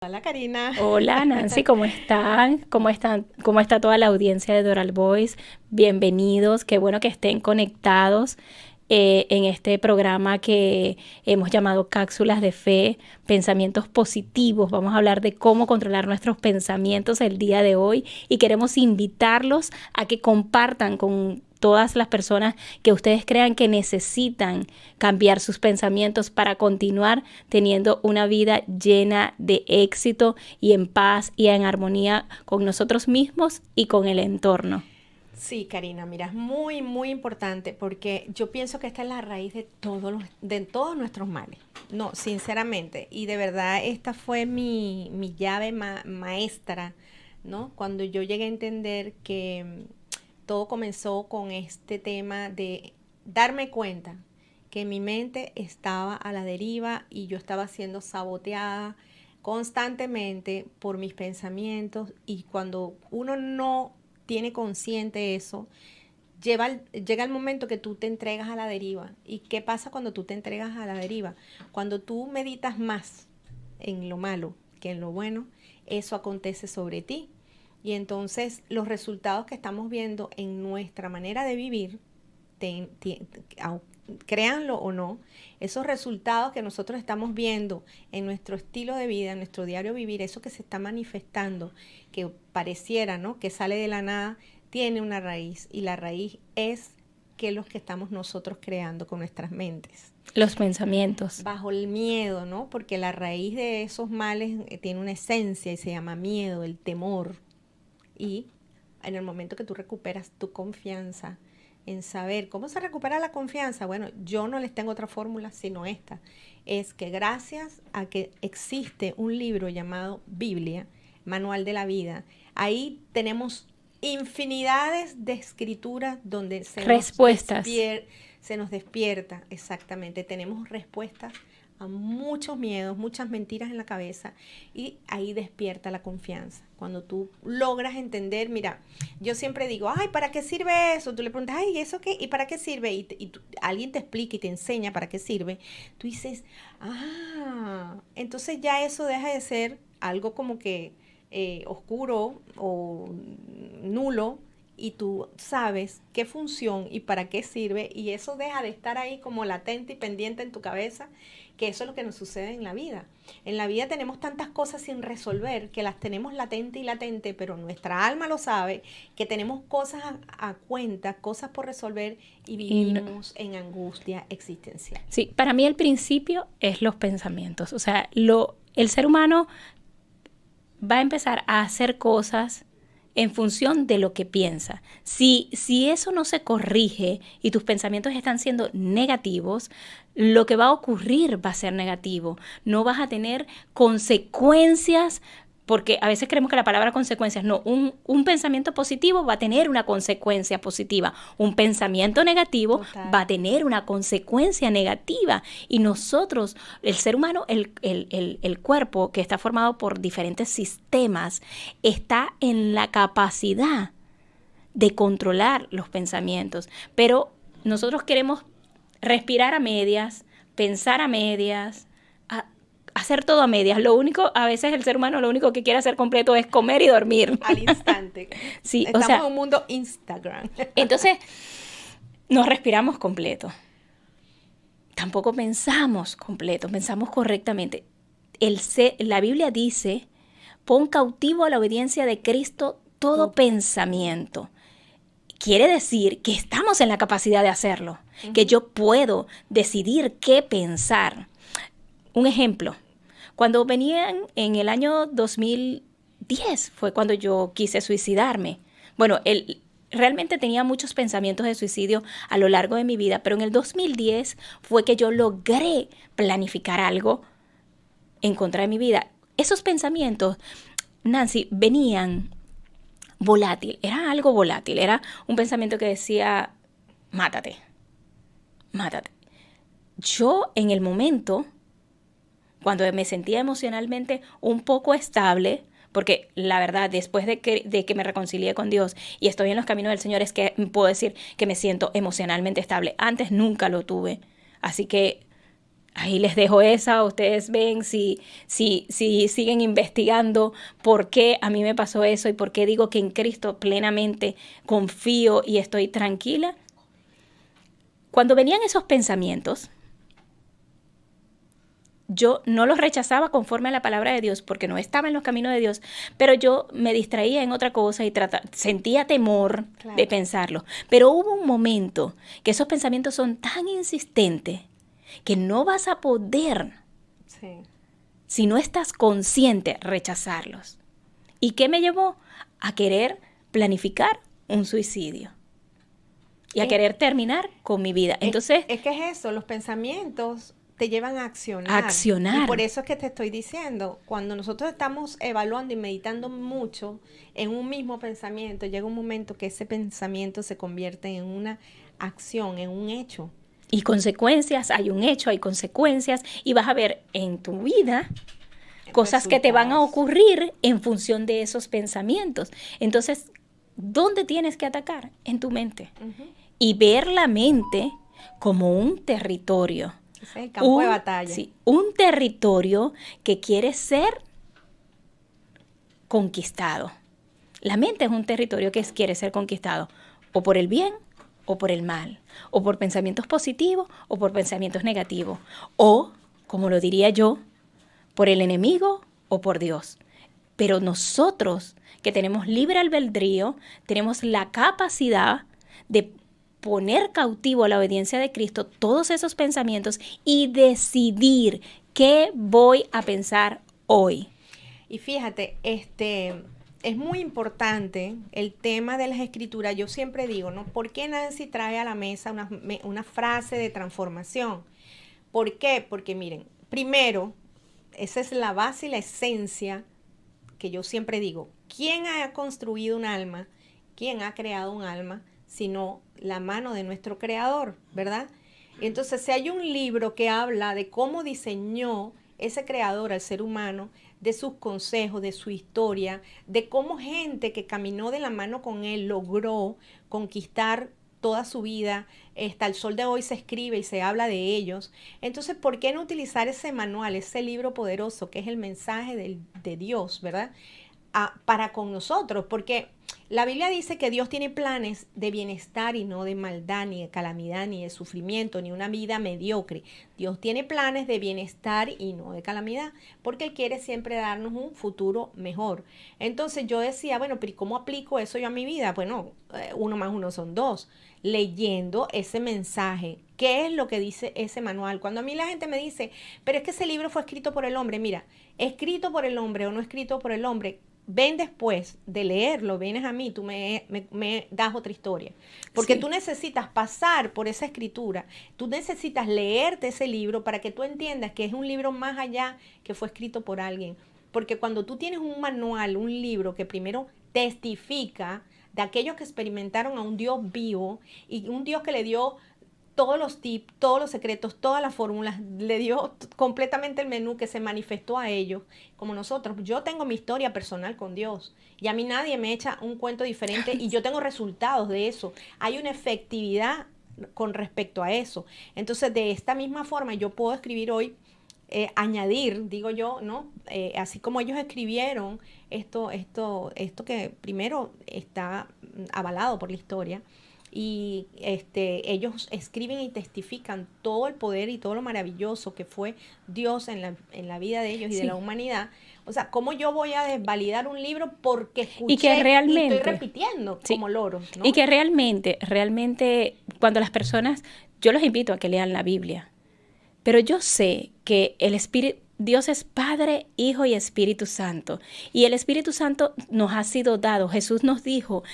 Hola Karina. Hola Nancy, ¿cómo están? ¿Cómo están? ¿Cómo está toda la audiencia de Doral Boys? Bienvenidos, qué bueno que estén conectados en este programa que hemos llamado Cápsulas de Fe, pensamientos positivos. Vamos a hablar de cómo controlar nuestros pensamientos el día de hoy y queremos invitarlos a que compartan con todas las personas que ustedes crean que necesitan cambiar sus pensamientos para continuar teniendo una vida llena de éxito y en paz y en armonía con nosotros mismos y con el entorno. Sí, Karina, mira, es muy, muy importante porque yo pienso que esta es la raíz de todos nuestros males. No, sinceramente. Y de verdad, esta fue mi llave maestra, ¿no? Cuando yo llegué a entender que todo comenzó con este tema de darme cuenta que mi mente estaba a la deriva y yo estaba siendo saboteada constantemente por mis pensamientos, y cuando uno no tiene consciente eso, llega el momento que tú te entregas a la deriva. ¿Y qué pasa cuando tú te entregas a la deriva? Cuando tú meditas más en lo malo que en lo bueno, eso acontece sobre ti. Y entonces los resultados que estamos viendo en nuestra manera de vivir, te, te, créanlo o no, esos resultados que nosotros estamos viendo en nuestro estilo de vida, en nuestro diario vivir, eso que se está manifestando, que pareciera, ¿no?, que sale de la nada, tiene una raíz, y la raíz es que los que estamos nosotros creando con nuestras mentes. Los pensamientos. Bajo el miedo, ¿no? Porque la raíz de esos males tiene una esencia y se llama miedo, el temor. Y en el momento que tú recuperas tu confianza en saber cómo se recupera la confianza, bueno, yo no les tengo otra fórmula sino esta. Es que gracias a que existe un libro llamado Biblia, Manual de la Vida, ahí tenemos infinidades de escrituras donde Respuestas. se nos despierta, exactamente, tenemos respuestas a muchos miedos, muchas mentiras en la cabeza, y ahí despierta la confianza. Cuando tú logras entender, mira, yo siempre digo, ay, ¿para qué sirve eso? Tú le preguntas, ay, ¿eso qué? ¿Y para qué sirve? Alguien te explica y te enseña para qué sirve. Tú dices, entonces ya eso deja de ser algo como que oscuro o nulo, y tú sabes qué función y para qué sirve, y eso deja de estar ahí como latente y pendiente en tu cabeza, que eso es lo que nos sucede en la vida. En la vida tenemos tantas cosas sin resolver que las tenemos latente y latente, pero nuestra alma lo sabe, que tenemos cosas a cuenta, cosas por resolver, y Y no- vivimos en angustia existencial. sí, para mí el principio es los pensamientos. O sea, el ser humano va a empezar a hacer cosas en función de lo que piensa. Si eso no se corrige y tus pensamientos están siendo negativos, lo que va a ocurrir va a ser negativo. No vas a tener consecuencias, porque a veces creemos que la palabra consecuencias, no, un pensamiento positivo va a tener una consecuencia positiva, un pensamiento negativo va Total. a tener una consecuencia negativa. Y nosotros, el ser humano, el cuerpo que está formado por diferentes sistemas, está en la capacidad de controlar los pensamientos, pero nosotros queremos respirar a medias, pensar a medias, hacer todo a medias. Lo único, a veces el ser humano lo único que quiere hacer completo es comer y dormir. Al instante. Sí, o Estamos sea, en un mundo Instagram. entonces nos respiramos completo. Tampoco pensamos completo, pensamos correctamente. La Biblia dice, pon cautivo a la obediencia de Cristo todo Todo pensamiento. pensamiento. Quiere decir que estamos en la capacidad de hacerlo, que Ujú. yo puedo decidir qué pensar. Un ejemplo, cuando venían en el año 2010 fue cuando yo quise suicidarme. Bueno, realmente tenía muchos pensamientos de suicidio a lo largo de mi vida, pero en el 2010 fue que yo logré planificar algo en contra de mi vida. Esos pensamientos, Nancy, venían volátil, era algo volátil, era un pensamiento que decía, mátate, mátate. Yo en el momento, cuando me sentía emocionalmente un poco estable, porque la verdad, después de que me reconcilié con Dios y estoy en los caminos del Señor, es que puedo decir que me siento emocionalmente estable. Antes nunca lo tuve. Así que Ahí les dejo esa, ustedes ven si siguen investigando por qué a mí me pasó eso y por qué digo que en Cristo plenamente confío y estoy tranquila. Cuando venían esos pensamientos, yo no los rechazaba conforme a la palabra de Dios porque no estaba en los caminos de Dios, pero yo me distraía en otra cosa y sentía temor de pensarlo. Pero hubo un momento que esos pensamientos son tan insistentes que no vas a poder, si no estás consciente, rechazarlos. ¿Y qué me llevó? A querer planificar un suicidio y a querer terminar con mi vida. Entonces, es que es eso, los pensamientos te llevan a accionar. Y por eso es que te estoy diciendo, cuando nosotros estamos evaluando y meditando mucho en un mismo pensamiento, llega un momento que ese pensamiento se convierte en una acción, en un hecho. Y consecuencias, hay un hecho, hay consecuencias, y vas a ver en tu vida cosas que te van a ocurrir en función de esos pensamientos. Entonces, ¿dónde tienes que atacar? En tu mente. Y ver la mente como un territorio. Es el campo de batalla. Sí, un territorio que quiere ser conquistado. La mente es un territorio que quiere ser conquistado o por el bien o por el mal, o por pensamientos positivos o por pensamientos negativos, o, como lo diría yo, por el enemigo o por Dios. Pero nosotros, que tenemos libre albedrío, tenemos la capacidad de poner cautivo a la obediencia de Cristo todos esos pensamientos y decidir qué voy a pensar hoy. Y fíjate, es muy importante el tema de las escrituras. Yo siempre digo, ¿no? ¿Por qué Nancy trae a la mesa una frase de transformación? ¿Por qué? Porque miren, primero, esa es la base y la esencia que yo siempre digo. ¿Quién ha construido un alma? ¿Quién ha creado un alma? Sino la mano de nuestro creador, ¿verdad? Entonces, si hay un libro que habla de cómo diseñó ese creador al ser humano, de sus consejos, de su historia, de cómo gente que caminó de la mano con él logró conquistar toda su vida, hasta el sol de hoy se escribe y se habla de ellos. Entonces, ¿por qué no utilizar ese manual, ese libro poderoso que es el mensaje de Dios, ¿verdad? Para con nosotros, porque la Biblia dice que Dios tiene planes de bienestar y no de maldad, ni de calamidad, ni de sufrimiento, ni una vida mediocre. Dios tiene planes de bienestar y no de calamidad, porque Él quiere siempre darnos un futuro mejor. Entonces yo decía, bueno, pero ¿y cómo aplico eso yo a mi vida? Bueno, 1 más 1 son 2. Leyendo ese mensaje, ¿qué es lo que dice ese manual? Cuando a mí la gente me dice, pero es que ese libro fue escrito por el hombre, mira, escrito por el hombre o no escrito por el hombre, ven después de leerlo, vienes a mí, tú me das otra historia. Porque tú necesitas pasar por esa escritura, tú necesitas leerte ese libro para que tú entiendas que es un libro más allá que fue escrito por alguien. Porque cuando tú tienes un manual, un libro que primero testifica de aquellos que experimentaron a un Dios vivo y un Dios que le dio todos los tips, todos los secretos, todas las fórmulas, le dio completamente el menú que se manifestó a ellos, como nosotros. Yo tengo mi historia personal con Dios y a mí nadie me echa un cuento diferente y yo tengo resultados de eso. Hay una efectividad con respecto a eso. Entonces, de esta misma forma, yo puedo escribir hoy, añadir, digo yo, ¿no? Así como ellos escribieron esto que primero está avalado por la historia, y ellos escriben y testifican todo el poder y todo lo maravilloso que fue Dios en la vida de ellos y de la humanidad. O sea, ¿cómo yo voy a desvalidar un libro porque escuché y que realmente, y estoy repitiendo como loros, ¿no? Y que realmente, cuando las personas, yo los invito a que lean la Biblia, pero yo sé que Dios es Padre, Hijo y Espíritu Santo. Y el Espíritu Santo nos ha sido dado. Jesús nos dijo,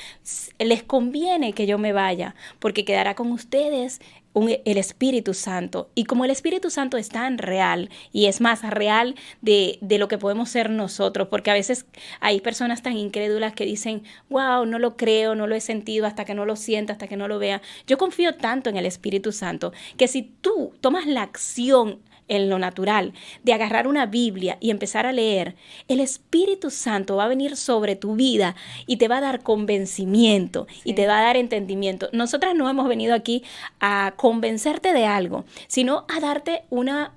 les conviene que yo me vaya, porque quedará con ustedes el Espíritu Santo. Y como el Espíritu Santo es tan real, y es más real de lo que podemos ser nosotros, porque a veces hay personas tan incrédulas que dicen, wow, no lo creo, no lo he sentido hasta que no lo sienta, hasta que no lo vea. Yo confío tanto en el Espíritu Santo, que si tú tomas la acción en lo natural, de agarrar una Biblia y empezar a leer, el Espíritu Santo va a venir sobre tu vida y te va a dar convencimiento y te va a dar entendimiento. Nosotras no hemos venido aquí a convencerte de algo, sino a darte una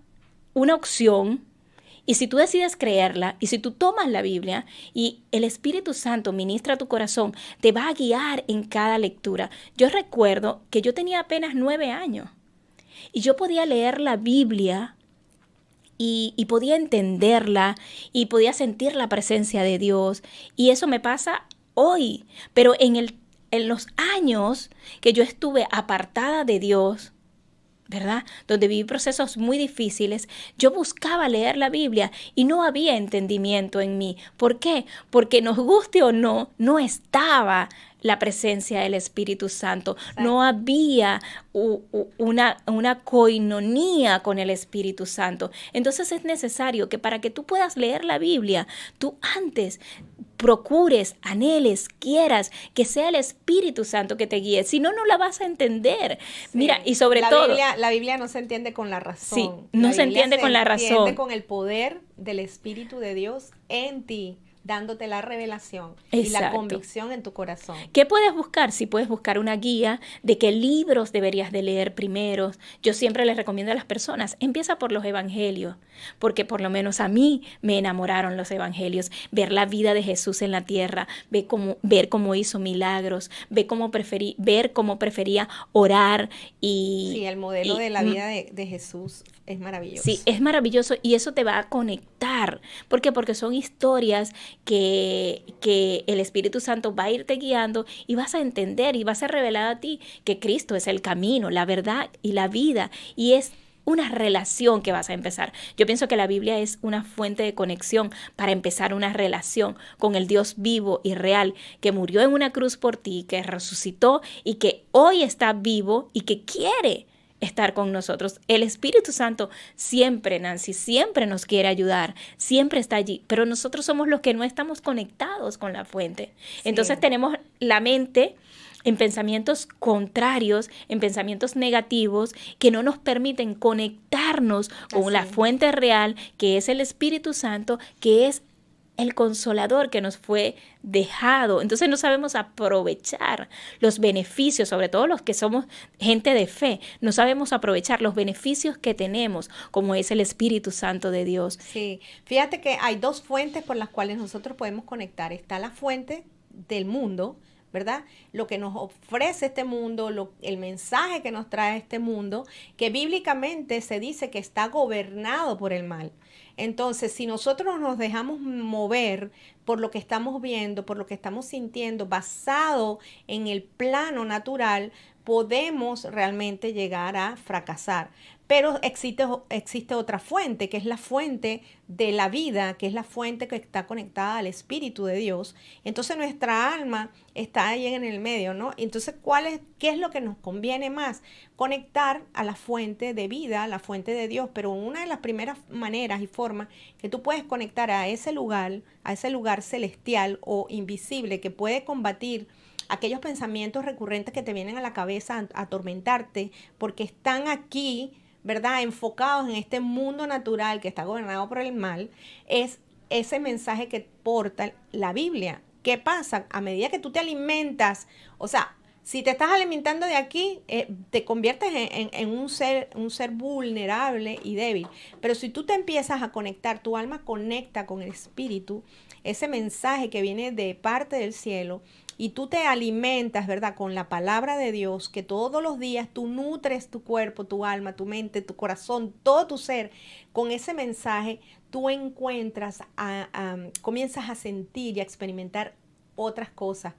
una opción. Y si tú decides creerla, y si tú tomas la Biblia y el Espíritu Santo ministra tu corazón, te va a guiar en cada lectura. Yo recuerdo que yo tenía apenas 9 años y yo podía leer la Biblia y podía entenderla y podía sentir la presencia de Dios. Y eso me pasa hoy, pero en los años que yo estuve apartada de Dios, ¿verdad? Donde viví procesos muy difíciles, yo buscaba leer la Biblia y no había entendimiento en mí. ¿Por qué? Porque nos guste o no, no estaba la presencia del Espíritu Santo. Exacto. No había una coinonía con el Espíritu Santo. Entonces es necesario que para que tú puedas leer la Biblia, tú antes procures, anheles, quieras que sea el Espíritu Santo que te guíe. Si no, no la vas a entender. Sí. Mira, y sobre todo... La Biblia no se entiende con la razón. Sí, no se entiende con la razón. Se entiende con el poder del Espíritu de Dios en ti, dándote la revelación. Exacto. Y la convicción en tu corazón. ¿Qué puedes buscar? Si puedes buscar una guía de qué libros deberías de leer primero. Yo siempre les recomiendo a las personas, empieza por los evangelios, porque por lo menos a mí me enamoraron los evangelios. Ver la vida de Jesús en la tierra, ver cómo hizo milagros, ver cómo prefería orar y... Sí, el modelo de la vida de Jesús es maravilloso. Sí, es maravilloso y eso te va a conectar. ¿Por qué? Porque son historias que el Espíritu Santo va a irte guiando y vas a entender y va a ser revelado a ti que Cristo es el camino, la verdad y la vida. Y es una relación que vas a empezar. Yo pienso que la Biblia es una fuente de conexión para empezar una relación con el Dios vivo y real que murió en una cruz por ti, que resucitó y que hoy está vivo y que quiere estar con nosotros. El Espíritu Santo siempre, Nancy, siempre nos quiere ayudar, siempre está allí, pero nosotros somos los que no estamos conectados con la fuente. Sí. Entonces tenemos la mente en pensamientos contrarios, en pensamientos negativos que no nos permiten conectarnos con la fuente real, que es el Espíritu Santo, que es el consolador que nos fue dejado. Entonces no sabemos aprovechar los beneficios, sobre todo los que somos gente de fe, no sabemos aprovechar los beneficios que tenemos, como es el Espíritu Santo de Dios. Sí, fíjate que hay 2 fuentes por las cuales nosotros podemos conectar. Está la fuente del mundo, ¿verdad? Lo que nos ofrece este mundo, el mensaje que nos trae este mundo, que bíblicamente se dice que está gobernado por el mal. Entonces, si nosotros nos dejamos mover por lo que estamos viendo, por lo que estamos sintiendo, basado en el plano natural, podemos realmente llegar a fracasar. Pero existe otra fuente, que es la fuente de la vida, que es la fuente que está conectada al Espíritu de Dios. Entonces nuestra alma está ahí en el medio, ¿no? Entonces, ¿qué es lo que nos conviene más? Conectar a la fuente de vida, la fuente de Dios. Pero una de las primeras maneras y formas que tú puedes conectar a ese lugar celestial o invisible que puede combatir aquellos pensamientos recurrentes que te vienen a la cabeza a atormentarte, porque están aquí, ¿verdad?, enfocados en este mundo natural que está gobernado por el mal, es ese mensaje que porta la Biblia. ¿Qué pasa? A medida que tú te alimentas, o sea, si te estás alimentando de aquí, te conviertes en un ser vulnerable y débil. Pero si tú te empiezas a conectar, tu alma conecta con el Espíritu, ese mensaje que viene de parte del cielo, y tú te alimentas, ¿verdad?, con la palabra de Dios, que todos los días tú nutres tu cuerpo, tu alma, tu mente, tu corazón, todo tu ser, con ese mensaje, tú comienzas a sentir y a experimentar otras cosas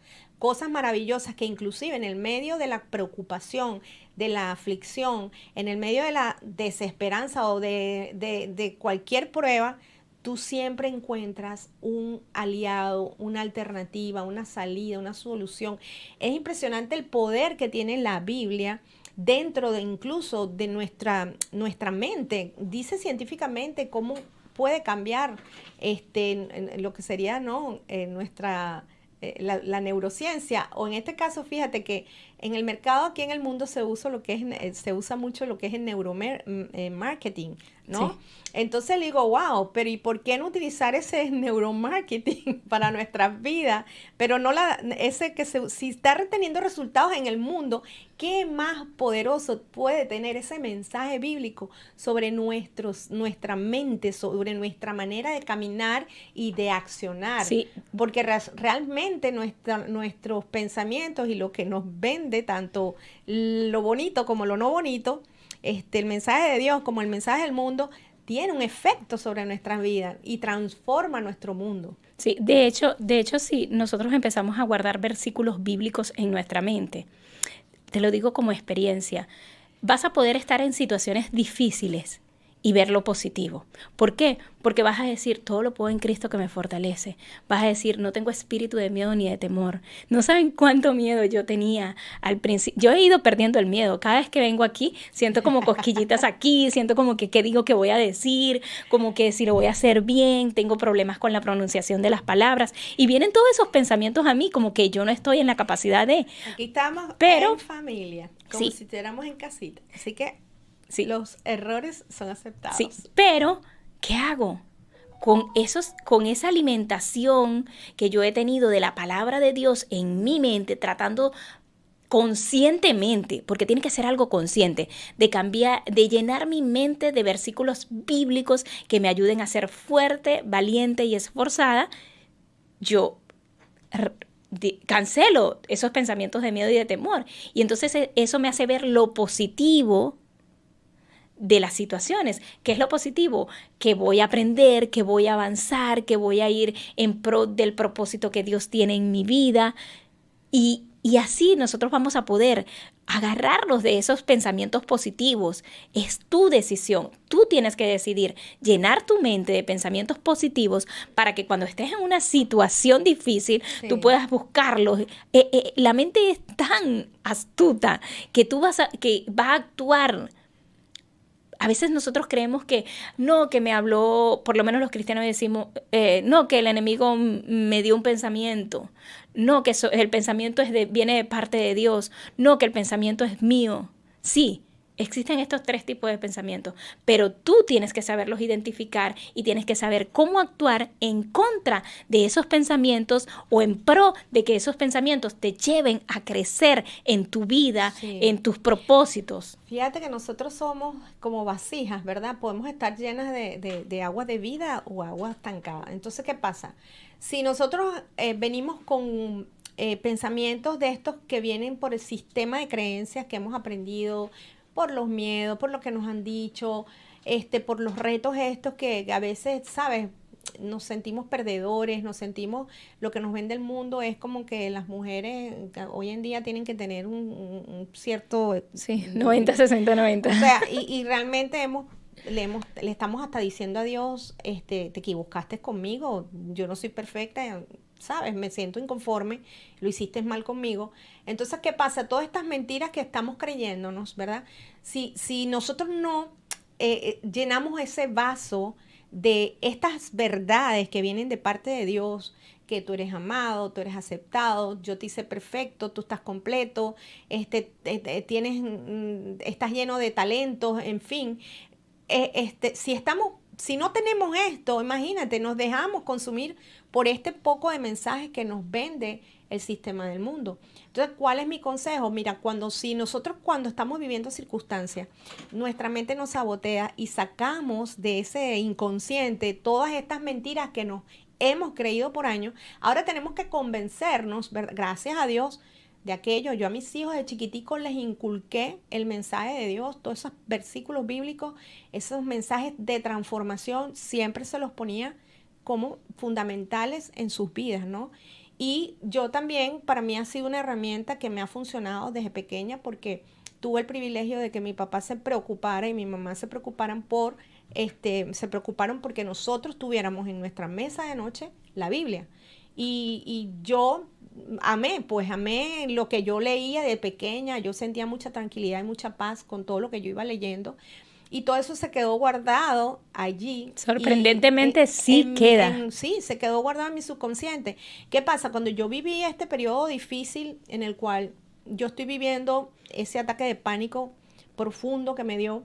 maravillosas que inclusive en el medio de la preocupación, de la aflicción, en el medio de la desesperanza o de cualquier prueba, tú siempre encuentras un aliado, una alternativa, una salida, una solución. Es impresionante el poder que tiene la Biblia dentro de incluso de nuestra mente. Dice científicamente cómo puede cambiar en lo que sería, ¿no?, nuestra... La neurociencia, o en este caso, fíjate que en el mercado aquí en el mundo se usa se usa mucho lo que es el neuromarketing, ¿no? Sí. Entonces le digo, wow, pero ¿y por qué no utilizar ese neuromarketing para nuestras vidas? Pero no si está reteniendo resultados en el mundo, ¿qué más poderoso puede tener ese mensaje bíblico sobre nuestra mente, sobre nuestra manera de caminar y de accionar? Sí. Porque realmente nuestros pensamientos y lo que nos vende, tanto lo bonito como lo no bonito, el mensaje de Dios como el mensaje del mundo, tiene un efecto sobre nuestras vidas y transforma nuestro mundo. Sí, de hecho, sí, nosotros empezamos a guardar versículos bíblicos en nuestra mente. Te lo digo como experiencia. Vas a poder estar en situaciones difíciles y ver lo positivo. ¿Por qué? Porque vas a decir, todo lo puedo en Cristo que me fortalece. Vas a decir, no tengo espíritu de miedo ni de temor. No saben cuánto miedo yo tenía al principio. Yo he ido perdiendo el miedo. Cada vez que vengo aquí, siento como cosquillitas aquí, siento como que qué digo que voy a decir, como que si lo voy a hacer bien, tengo problemas con la pronunciación de las palabras. Y vienen todos esos pensamientos a mí, como que yo no estoy en la capacidad de... Aquí estamos en familia, como sí, si estuviéramos en casita. Así que... sí. Los errores son aceptados. Sí, pero ¿qué hago? Con esa alimentación que yo he tenido de la palabra de Dios en mi mente, tratando conscientemente, porque tiene que ser algo consciente, de llenar mi mente de versículos bíblicos que me ayuden a ser fuerte, valiente y esforzada, yo cancelo esos pensamientos de miedo y de temor. Y entonces eso me hace ver lo positivo de las situaciones. ¿Qué es lo positivo? Que voy a aprender, que voy a avanzar, que voy a ir en pro del propósito que Dios tiene en mi vida. Y así nosotros vamos a poder agarrarnos de esos pensamientos positivos. Es tu decisión. Tú tienes que decidir llenar tu mente de pensamientos positivos para que cuando estés en una situación difícil, sí, tú puedas buscarlos. La mente es tan astuta que que va a actuar. A veces nosotros creemos que no, que me habló, por lo menos los cristianos decimos, no, que el enemigo me dio un pensamiento, no, que el pensamiento viene de parte de Dios, no, que el pensamiento es mío. Sí, existen estos 3 tipos de pensamientos, pero tú tienes que saberlos identificar y tienes que saber cómo actuar en contra de esos pensamientos o en pro de que esos pensamientos te lleven a crecer en tu vida, sí, en tus propósitos. Fíjate que nosotros somos como vasijas, ¿verdad? Podemos estar llenas de agua de vida o agua estancada. Entonces, ¿qué pasa? Si nosotros venimos con pensamientos de estos que vienen por el sistema de creencias que hemos aprendido, por los miedos, por lo que nos han dicho, por los retos estos que a veces, ¿sabes? Nos sentimos perdedores, lo que nos vende el mundo es como que las mujeres hoy en día tienen que tener un cierto... Sí, 90, 60, 90. O sea, y realmente le estamos hasta diciendo a Dios, te equivocaste conmigo, yo no soy perfecta, ¿sabes? Me siento inconforme, lo hiciste mal conmigo. Entonces, ¿qué pasa? Todas estas mentiras que estamos creyéndonos, ¿verdad? Si nosotros no llenamos ese vaso de estas verdades que vienen de parte de Dios, que tú eres amado, tú eres aceptado, yo te hice perfecto, tú estás completo, estás lleno de talentos, en fin. Si no tenemos esto, imagínate, nos dejamos consumir por este poco de mensajes que nos vende el sistema del mundo. Entonces, ¿cuál es mi consejo? Mira, cuando estamos viviendo circunstancias, nuestra mente nos sabotea y sacamos de ese inconsciente todas estas mentiras que nos hemos creído por años, ahora tenemos que convencernos, gracias a Dios, de aquello. Yo a mis hijos de chiquiticos les inculqué el mensaje de Dios, todos esos versículos bíblicos, esos mensajes de transformación, siempre se los ponía como fundamentales en sus vidas, ¿no? Y yo también, para mí ha sido una herramienta que me ha funcionado desde pequeña porque tuve el privilegio de que mi papá se preocupara y mi mamá se preocuparan se preocuparon porque nosotros tuviéramos en nuestra mesa de noche la Biblia. Y yo amé lo que yo leía de pequeña, yo sentía mucha tranquilidad y mucha paz con todo lo que yo iba leyendo. Y todo eso se quedó guardado allí. Sorprendentemente queda. Sí, se quedó guardado en mi subconsciente. ¿Qué pasa? Cuando yo viví este periodo difícil en el cual yo estoy viviendo ese ataque de pánico profundo que me dio,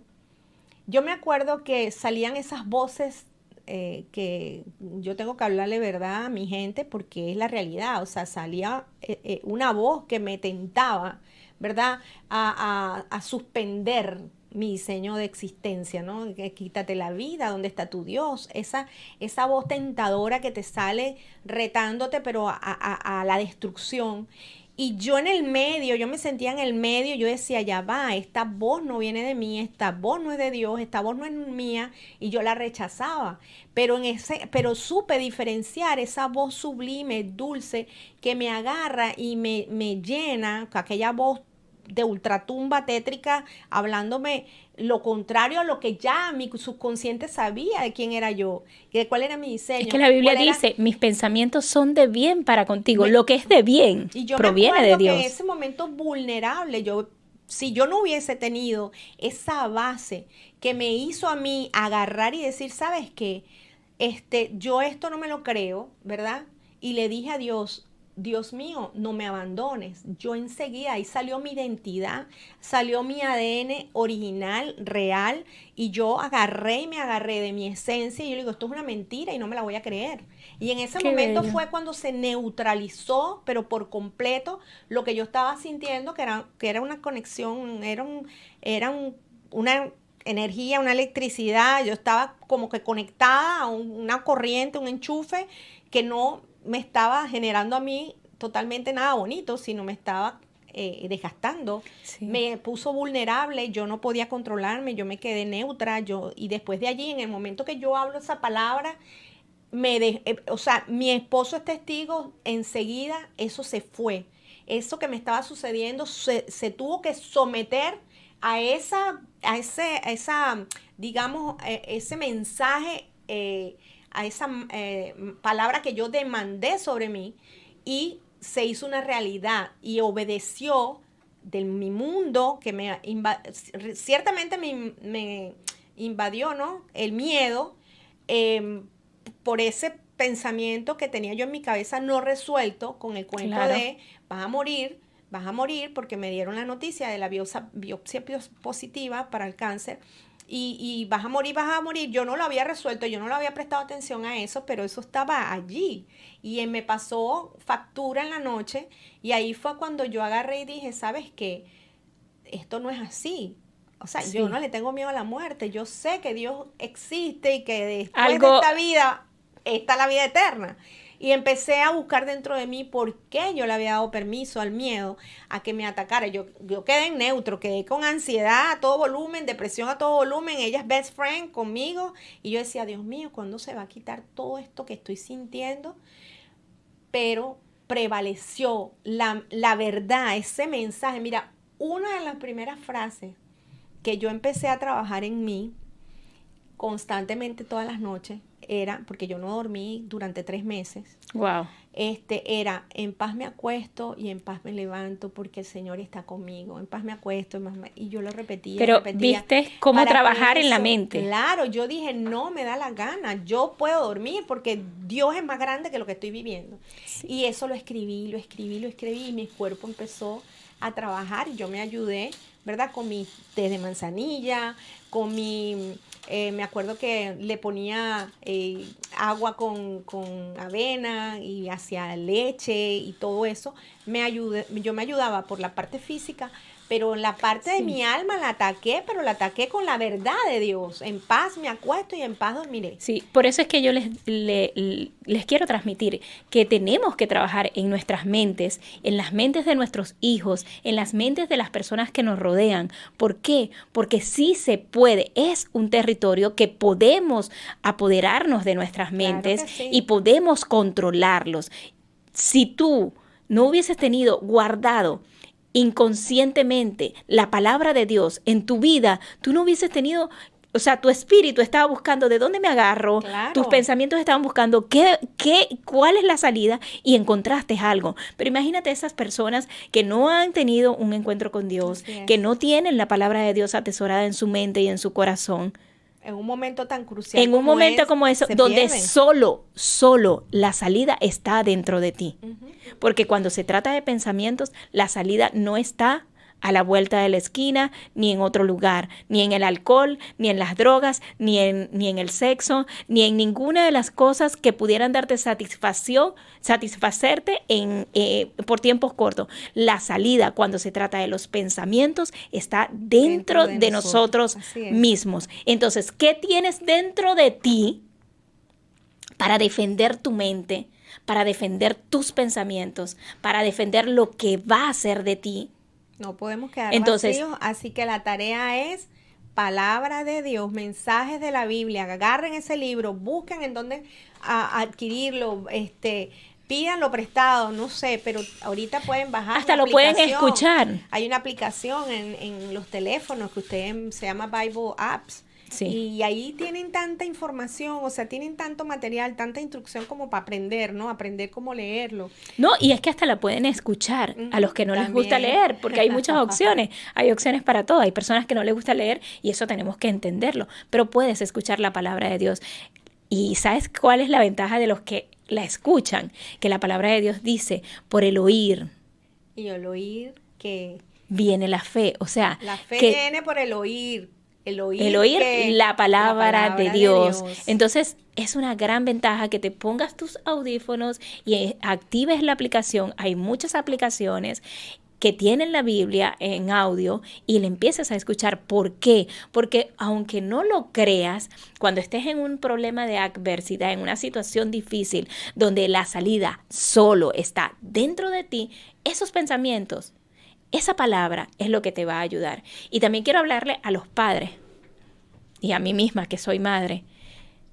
yo me acuerdo que salían esas voces que yo tengo que hablarle verdad a mi gente porque es la realidad, o sea, salía una voz que me tentaba, ¿verdad? A suspender mi diseño de existencia, ¿no? Que quítate la vida, ¿dónde está tu Dios? Esa voz tentadora que te sale retándote, pero a la destrucción. Y yo en el medio, yo me sentía en el medio, yo decía, ya va, esta voz no viene de mí, esta voz no es de Dios, esta voz no es mía, y yo la rechazaba. Pero supe diferenciar esa voz sublime, dulce, que me agarra y me llena, aquella voz de ultratumba tétrica, hablándome lo contrario a lo que ya mi subconsciente sabía de quién era yo, de cuál era mi diseño. Es que la Biblia dice, mis pensamientos son de bien para contigo, lo que es de bien y yo proviene de Dios. Que en ese momento vulnerable, si yo no hubiese tenido esa base que me hizo a mí agarrar y decir, ¿sabes qué? Yo esto no me lo creo, ¿verdad? Y le dije a Dios, Dios mío, no me abandones. Yo enseguida, ahí salió mi identidad, salió mi ADN original, real, y yo agarré y me agarré de mi esencia y yo le digo, esto es una mentira y no me la voy a creer. Y en ese momento fue cuando se neutralizó, pero por completo, lo que yo estaba sintiendo, que era una conexión, una energía, una electricidad, yo estaba como que conectada a una corriente, un enchufe que no me estaba generando a mí totalmente nada bonito, sino me estaba desgastando. Sí. Me puso vulnerable, yo no podía controlarme, yo me quedé neutra, y después de allí, en el momento que yo hablo esa palabra, o sea, mi esposo es testigo, enseguida eso se fue. Eso que me estaba sucediendo se tuvo que someter a digamos, ese mensaje, a esa palabra que yo demandé sobre mí, y se hizo una realidad y obedeció de mi mundo que ciertamente me invadió, ¿no? El miedo por ese pensamiento que tenía yo en mi cabeza no resuelto con el cuento de vas a morir porque me dieron la noticia de la biopsia positiva para el cáncer. Y vas a morir. Yo no lo había resuelto, yo no lo había prestado atención a eso, pero eso estaba allí. Y me pasó factura en la noche, y ahí fue cuando yo agarré y dije, ¿sabes qué? Esto no es así. O sea, yo no le tengo miedo a la muerte. Yo sé que Dios existe y que después de esta vida está la vida eterna. Y empecé a buscar dentro de mí por qué yo le había dado permiso al miedo a que me atacara. Yo quedé en neutro, quedé con ansiedad a todo volumen, depresión a todo volumen. Ella es best friend conmigo. Y yo decía, Dios mío, ¿cuándo se va a quitar todo esto que estoy sintiendo? Pero prevaleció la verdad, ese mensaje. Mira, una de las primeras frases que yo empecé a trabajar en mí constantemente todas las noches era, porque yo no dormí durante 3 meses. Wow. Era, en paz me acuesto y en paz me levanto porque el Señor está conmigo. En paz me acuesto, y yo lo repetía. Pero viste cómo trabajar en la mente. Claro, yo dije, no me da la gana, yo puedo dormir porque Dios es más grande que lo que estoy viviendo. Sí. Y eso lo escribí, y mi cuerpo empezó a trabajar y yo me ayudé, ¿verdad? Con mi té de manzanilla, con mi... me acuerdo que le ponía agua con avena y hacía leche y todo eso. Yo me ayudaba por la parte física, pero la parte de mi alma la ataqué, pero la ataqué con la verdad de Dios. En paz me acuesto y en paz dormiré. Sí, por eso es que yo les quiero transmitir que tenemos que trabajar en nuestras mentes, en las mentes de nuestros hijos, en las mentes de las personas que nos rodean. ¿Por qué? Porque sí se puede. Es un territorio que podemos apoderarnos de nuestras mentes, claro que sí, y podemos controlarlos. Si tú no hubieses tenido guardado inconscientemente la palabra de Dios en tu vida, tú no hubieses tenido, o sea, tu espíritu estaba buscando de dónde me agarro, claro, tus pensamientos estaban buscando cuál es la salida, y encontraste algo. Pero imagínate esas personas que no han tenido un encuentro con Dios, que no tienen la palabra de Dios atesorada en su mente y en su corazón. en un momento tan crucial en un momento como eso, donde pierden. solo la salida está dentro de ti. Porque cuando se trata de pensamientos, la salida no está a la vuelta de la esquina, ni en otro lugar, ni en el alcohol, ni en las drogas, ni en el sexo, ni en ninguna de las cosas que pudieran darte satisfacerte por tiempos cortos. La salida, cuando se trata de los pensamientos, está dentro de nosotros mismos. Entonces, ¿qué tienes dentro de ti para defender tu mente, para defender tus pensamientos, para defender lo que va a ser de ti? No podemos quedar vacíos, así que la tarea es palabra de Dios, mensajes de la Biblia. Agarren ese libro, busquen en dónde adquirirlo, pídanlo prestado, no sé, pero ahorita pueden bajar. Hasta lo pueden escuchar. Hay una aplicación en los teléfonos que se llama Bible Apps. Sí. Y ahí tienen tanta información, o sea, tienen tanto material, tanta instrucción como para aprender, ¿no? Aprender cómo leerlo. No, y es que hasta la pueden escuchar a los que no les gusta leer, porque hay muchas opciones. Hay opciones para todo. Hay personas que no les gusta leer y eso tenemos que entenderlo. Pero puedes escuchar la palabra de Dios. ¿Y sabes cuál es la ventaja de los que la escuchan? Que la palabra de Dios dice, por el oír. Y el oír que viene la fe. O sea, la fe viene por el oír. El oír la palabra de Dios. Entonces, es una gran ventaja que te pongas tus audífonos y actives la aplicación. Hay muchas aplicaciones que tienen la Biblia en audio y le empieces a escuchar. ¿Por qué? Porque aunque no lo creas, cuando estés en un problema de adversidad, en una situación difícil, donde la salida solo está dentro de ti, esos pensamientos, esa palabra es lo que te va a ayudar. Y también quiero hablarle a los padres y a mí misma, que soy madre.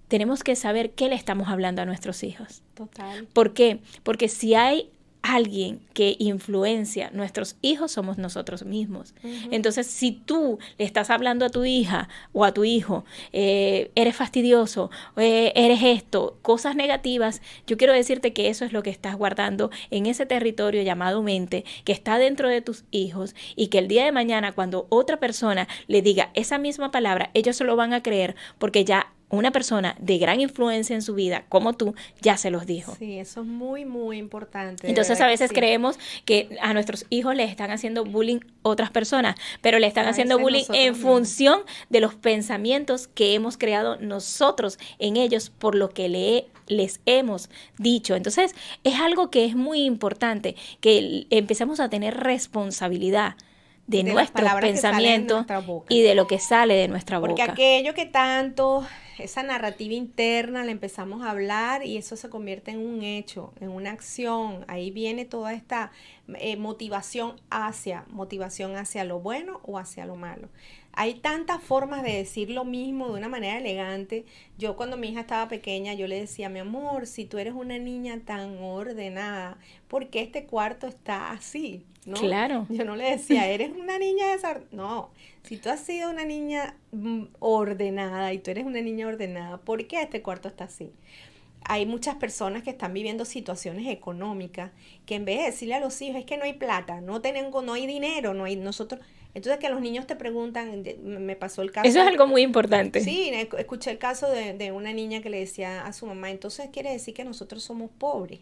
Tenemos que saber qué le estamos hablando a nuestros hijos. Total. ¿Por qué? Porque si hay alguien que influencia nuestros hijos, somos nosotros mismos. Entonces, si tú le estás hablando a tu hija o a tu hijo, eres fastidioso, eres esto, cosas negativas, yo quiero decirte que eso es lo que estás guardando en ese territorio llamado mente, que está dentro de tus hijos, y que el día de mañana, cuando otra persona le diga esa misma palabra, ellos se lo van a creer porque ya una persona de gran influencia en su vida, como tú, ya se los dijo. Sí, eso es muy, muy importante. Entonces, a veces creemos que a nuestros hijos les están haciendo bullying otras personas, pero le están haciendo bullying en función de los pensamientos que hemos creado nosotros en ellos por lo que les hemos dicho. Entonces, es algo que es muy importante, que empecemos a tener responsabilidad de nuestros pensamientos y de lo que sale de nuestra boca. Porque aquello que tanto, esa narrativa interna, la empezamos a hablar y eso se convierte en un hecho, en una acción. Ahí viene toda esta motivación hacia lo bueno o hacia lo malo. Hay tantas formas de decir lo mismo de una manera elegante. Yo cuando mi hija estaba pequeña, yo le decía, mi amor, si tú eres una niña tan ordenada, ¿por qué este cuarto está así? ¿No? Claro. Yo no le decía, eres una niña no, si tú has sido una niña ordenada y tú eres una niña ordenada, ¿por qué este cuarto está así? Hay muchas personas que están viviendo situaciones económicas que en vez de decirle a los hijos, es que no hay plata, no hay dinero, no hay nosotros. Entonces que los niños te preguntan, me pasó el caso. Eso es algo muy importante. Sí, escuché el caso de una niña que le decía a su mamá, entonces quiere decir que nosotros somos pobres.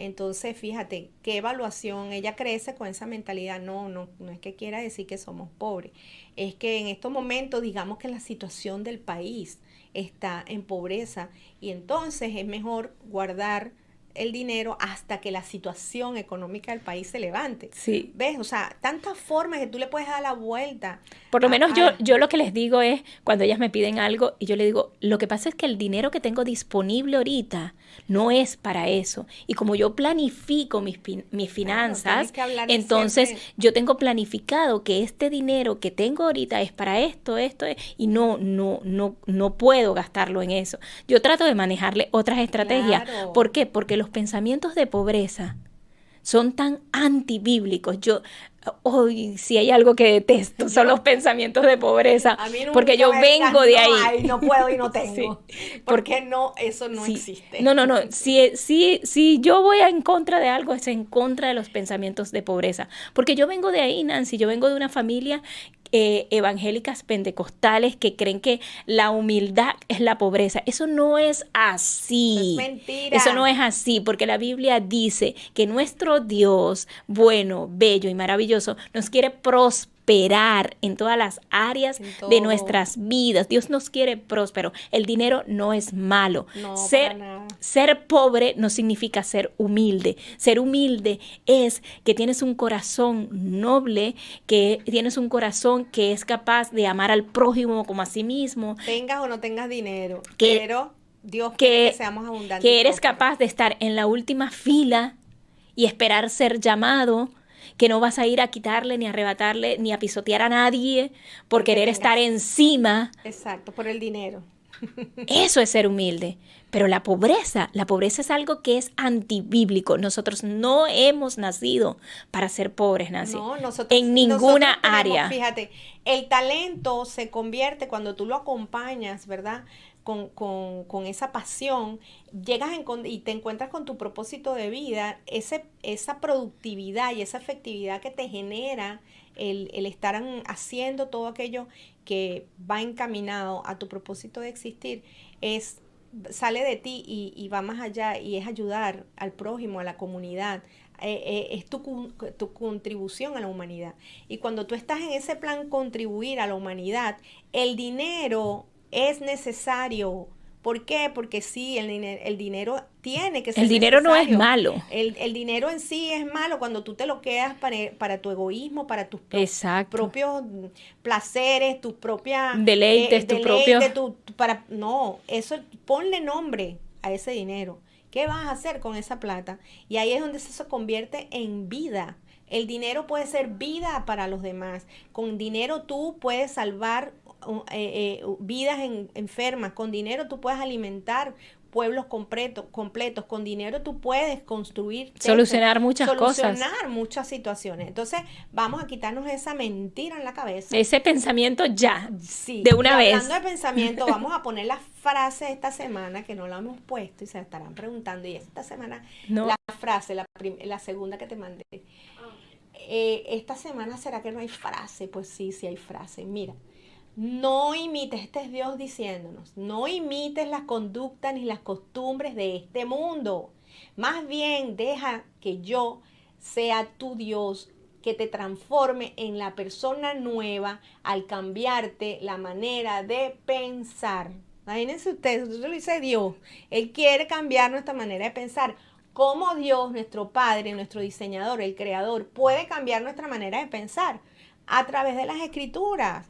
Entonces, fíjate, qué evaluación, ella crece con esa mentalidad, no es que quiera decir que somos pobres, es que en estos momentos digamos que la situación del país está en pobreza y entonces es mejor guardar el dinero hasta que la situación económica del país se levante. Sí. ¿Ves? O sea, tantas formas que tú le puedes dar la vuelta. Por lo menos yo lo que les digo es, cuando ellas me piden algo, y yo le digo, lo que pasa es que el dinero que tengo disponible ahorita no es para eso. Y como yo planifico mis finanzas, entonces yo tengo planificado que este dinero que tengo ahorita es para esto, y no puedo gastarlo en eso. Yo trato de manejarle otras estrategias. Claro. ¿Por qué? Porque los pensamientos de pobreza son tan antibíblicos. Hoy si hay algo que detesto son los pensamientos de pobreza, porque yo vengo de ahí. No puedo y no tengo. Sí, porque no, eso no existe. No. Si yo voy en contra de algo, es en contra de los pensamientos de pobreza. Porque yo vengo de ahí, Nancy, yo vengo de una familia evangélicas pentecostales que creen que la humildad es la pobreza. Eso no es así. Es mentira. Eso no es así, porque la Biblia dice que nuestro Dios, bueno, bello y maravilloso, nos quiere prosperar en todas las áreas de nuestras vidas. Dios nos quiere próspero. El dinero no es malo. No, para nada. Ser pobre no significa ser humilde. Ser humilde es que tienes un corazón noble, que tienes un corazón que es capaz de amar al prójimo como a sí mismo. Tengas o no tengas dinero, pero Dios quiere que seamos abundantes. Que eres capaz de estar en la última fila y esperar ser llamado, que no vas a ir a quitarle, ni a arrebatarle, ni a pisotear a nadie por querer estar encima. Exacto, por el dinero. Eso es ser humilde. Pero la pobreza es algo que es antibíblico. Nosotros no hemos nacido para ser pobres, Nancy. No, nosotros en ninguna área. Fíjate, el talento se convierte cuando tú lo acompañas, ¿verdad? Con esa pasión, llegas y te encuentras con tu propósito de vida, esa productividad y esa efectividad que te genera el estar haciendo todo aquello que va encaminado a tu propósito de existir, sale de ti y va más allá y es ayudar al prójimo, a la comunidad. Es tu contribución a la humanidad. Y cuando tú estás en ese plan contribuir a la humanidad, el dinero es necesario. ¿Por qué? Porque sí, el dinero tiene que ser El dinero necesario. No es malo. El dinero en sí es malo cuando tú te lo quedas para tu egoísmo, para tus propios placeres, tus propias deleites, no, eso ponle nombre a ese dinero. ¿Qué vas a hacer con esa plata? Y ahí es donde eso se convierte en vida. El dinero puede ser vida para los demás. Con dinero tú puedes salvar vidas enfermas. Con dinero tú puedes alimentar pueblos completos. Con dinero tú puedes construir solucionar muchas cosas. Solucionar muchas situaciones. Entonces vamos a quitarnos esa mentira en la cabeza. Ese pensamiento ya, sí, de una vez. Hablando de pensamiento, vamos a poner la frase de esta semana, que no la hemos puesto y se estarán preguntando. Y esta semana, no. La frase, la segunda que te mandé. Esta semana, ¿será que no hay frase? Pues sí hay frase. Mira. No imites, este es Dios diciéndonos, no imites las conductas ni las costumbres de este mundo. Más bien deja que yo sea tu Dios, que te transforme en la persona nueva al cambiarte la manera de pensar. Imagínense ustedes, eso lo dice Dios. Él quiere cambiar nuestra manera de pensar. ¿Cómo Dios, nuestro Padre, nuestro diseñador, el Creador, puede cambiar nuestra manera de pensar? A través de las Escrituras.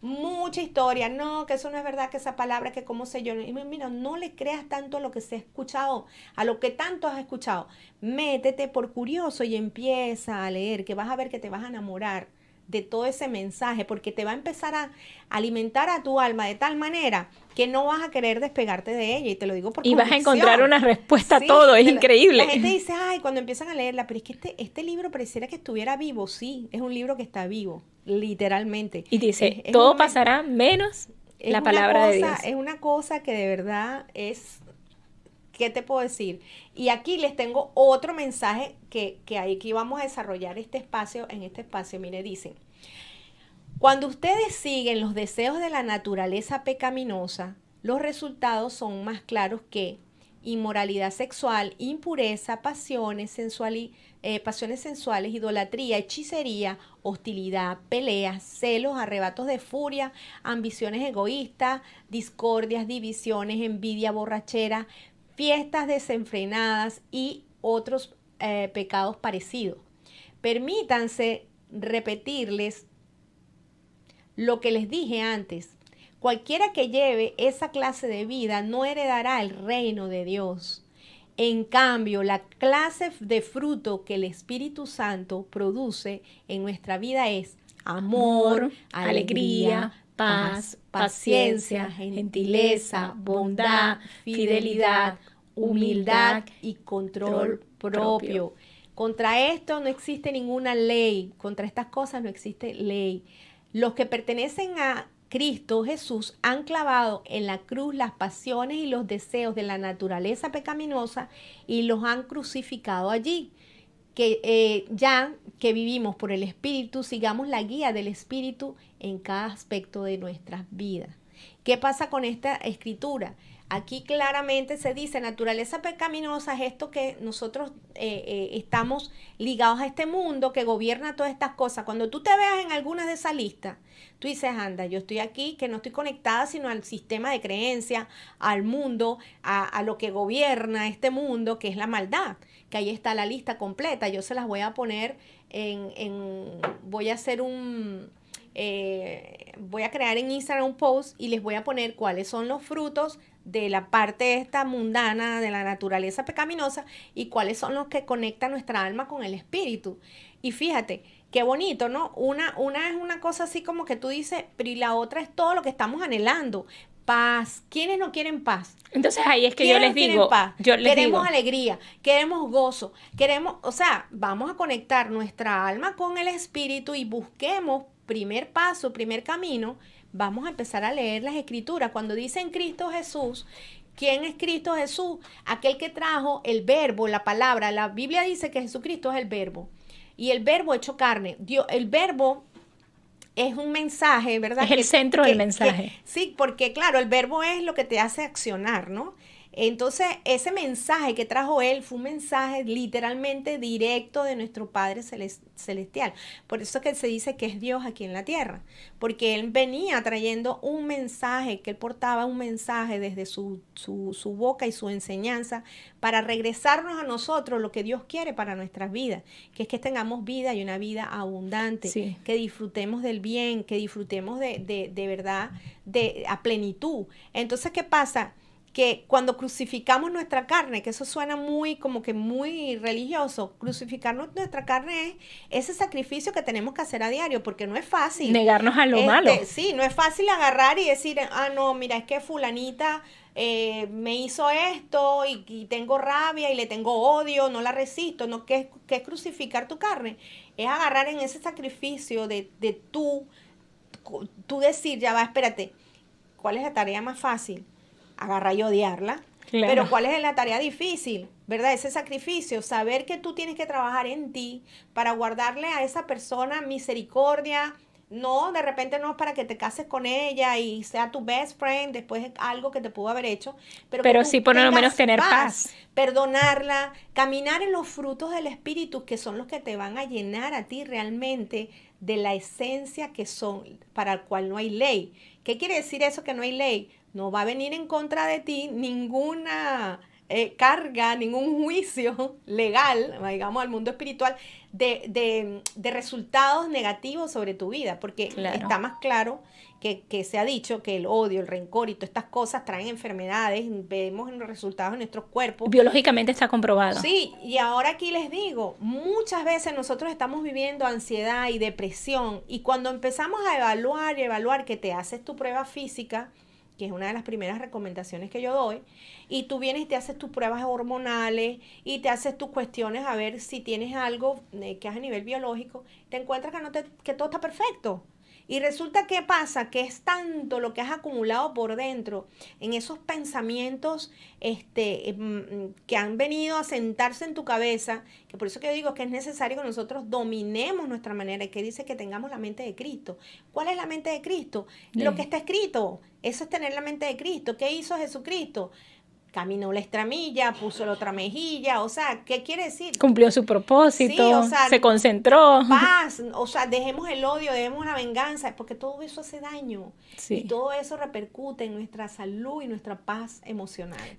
Mucha historia, no, que eso no es verdad, que esa palabra, que cómo sé yo. Mira, no le creas tanto a lo que se ha escuchado, a lo que tanto has escuchado. Métete por curioso y empieza a leer, que vas a ver que te vas a enamorar de todo ese mensaje, porque te va a empezar a alimentar a tu alma de tal manera que no vas a querer despegarte de ella, y te lo digo por convicción. Y vas a encontrar una respuesta a todo, es increíble. La gente dice, ay, cuando empiezan a leerla, pero es que este libro pareciera que estuviera vivo. Sí, es un libro que está vivo, literalmente. Y dice, todo pasará menos la palabra de Dios. Es una cosa que de verdad es... ¿Qué te puedo decir? Y aquí les tengo otro mensaje que aquí vamos a desarrollar en este espacio. Mire, dicen, cuando ustedes siguen los deseos de la naturaleza pecaminosa, los resultados son más claros que inmoralidad sexual, impureza, pasiones sensuales, idolatría, hechicería, hostilidad, peleas, celos, arrebatos de furia, ambiciones egoístas, discordias, divisiones, envidia, borrachera, fiestas desenfrenadas y otros pecados parecidos. Permítanse repetirles lo que les dije antes. Cualquiera que lleve esa clase de vida no heredará el reino de Dios. En cambio, la clase de fruto que el Espíritu Santo produce en nuestra vida es amor, alegría, paz, paciencia, gentileza, bondad, fidelidad, humildad y control propio. Contra esto no existe ninguna ley, contra estas cosas no existe ley. Los que pertenecen a Cristo Jesús han clavado en la cruz las pasiones y los deseos de la naturaleza pecaminosa y los han crucificado allí. que ya que vivimos por el Espíritu, sigamos la guía del Espíritu en cada aspecto de nuestras vidas. ¿Qué pasa con esta escritura? Aquí claramente se dice, naturaleza pecaminosa es esto que nosotros estamos ligados a este mundo que gobierna todas estas cosas. Cuando tú te veas en algunas de esas listas, tú dices, anda, yo estoy aquí, que no estoy conectada sino al sistema de creencias, al mundo, a lo que gobierna este mundo, que es la maldad, que ahí está la lista completa. Yo se las voy a poner voy a hacer voy a crear en Instagram un post y les voy a poner cuáles son los frutos de la parte esta mundana de la naturaleza pecaminosa y cuáles son los que conectan nuestra alma con el espíritu. Y fíjate, qué bonito, ¿no? Una es una cosa así como que tú dices, pero y la otra es todo lo que estamos anhelando. Paz. ¿Quiénes no quieren paz? Entonces ahí es que yo les digo, queremos alegría, queremos gozo, o sea, vamos a conectar nuestra alma con el espíritu y busquemos primer paso, primer camino. Vamos a empezar a leer las escrituras. Cuando dicen Cristo Jesús, ¿quién es Cristo Jesús? Aquel que trajo el verbo, la palabra. La Biblia dice que Jesucristo es el verbo. Y el verbo hecho carne. El verbo es un mensaje, ¿verdad? Es el centro del mensaje. Sí, porque claro, el verbo es lo que te hace accionar, ¿no? Entonces, ese mensaje que trajo él fue un mensaje literalmente directo de nuestro Padre Celestial. Por eso que se dice que es Dios aquí en la tierra, porque él venía trayendo un mensaje, que él portaba un mensaje desde su boca y su enseñanza para regresarnos a nosotros lo que Dios quiere para nuestras vidas, que es que tengamos vida y una vida abundante, sí, que disfrutemos del bien, que disfrutemos de verdad, a plenitud. Entonces, ¿qué pasa? Que cuando crucificamos nuestra carne, que eso suena muy como que muy religioso, crucificar nuestra carne es ese sacrificio que tenemos que hacer a diario, porque no es fácil. Negarnos a lo malo. Sí, no es fácil agarrar y decir, no, mira, es que fulanita me hizo esto y tengo rabia y le tengo odio, no la resisto. No, ¿qué es crucificar tu carne? Es agarrar en ese sacrificio de tú decir, ya va, espérate, ¿cuál es la tarea más fácil? Agarrar y odiarla. Claro. Pero ¿cuál es la tarea difícil? ¿Verdad? Ese sacrificio, saber que tú tienes que trabajar en ti para guardarle a esa persona misericordia. No, de repente no es para que te cases con ella y sea tu best friend después de algo que te pudo haber hecho. Pero sí por lo menos tener paz. Perdonarla, caminar en los frutos del Espíritu, que son los que te van a llenar a ti realmente de la esencia que son, para el cual no hay ley. ¿Qué quiere decir eso que no hay ley? No va a venir en contra de ti ninguna carga, ningún juicio legal, digamos, al mundo espiritual, de resultados negativos sobre tu vida, porque claro, está más claro que se ha dicho que el odio, el rencor y todas estas cosas traen enfermedades, vemos en los resultados de nuestros cuerpos. Biológicamente está comprobado. Sí, y ahora aquí les digo, muchas veces nosotros estamos viviendo ansiedad y depresión, y cuando empezamos a evaluar que te haces tu prueba física, que es una de las primeras recomendaciones que yo doy, y tú vienes y te haces tus pruebas hormonales y te haces tus cuestiones a ver si tienes algo que es a nivel biológico, te encuentras que todo está perfecto. Y resulta que pasa que es tanto lo que has acumulado por dentro en esos pensamientos que han venido a sentarse en tu cabeza, que por eso que yo digo que es necesario que nosotros dominemos nuestra manera, y que dice que tengamos la mente de Cristo. ¿Cuál es la mente de Cristo? Sí. Lo que está escrito, eso es tener la mente de Cristo. ¿Qué hizo Jesucristo? Caminó la extramilla, puso la otra mejilla, o sea, ¿qué quiere decir? Cumplió su propósito, sí, o sea, se concentró. Paz, o sea, dejemos el odio, dejemos la venganza, porque todo eso hace daño. Sí. Y todo eso repercute en nuestra salud y nuestra paz emocional.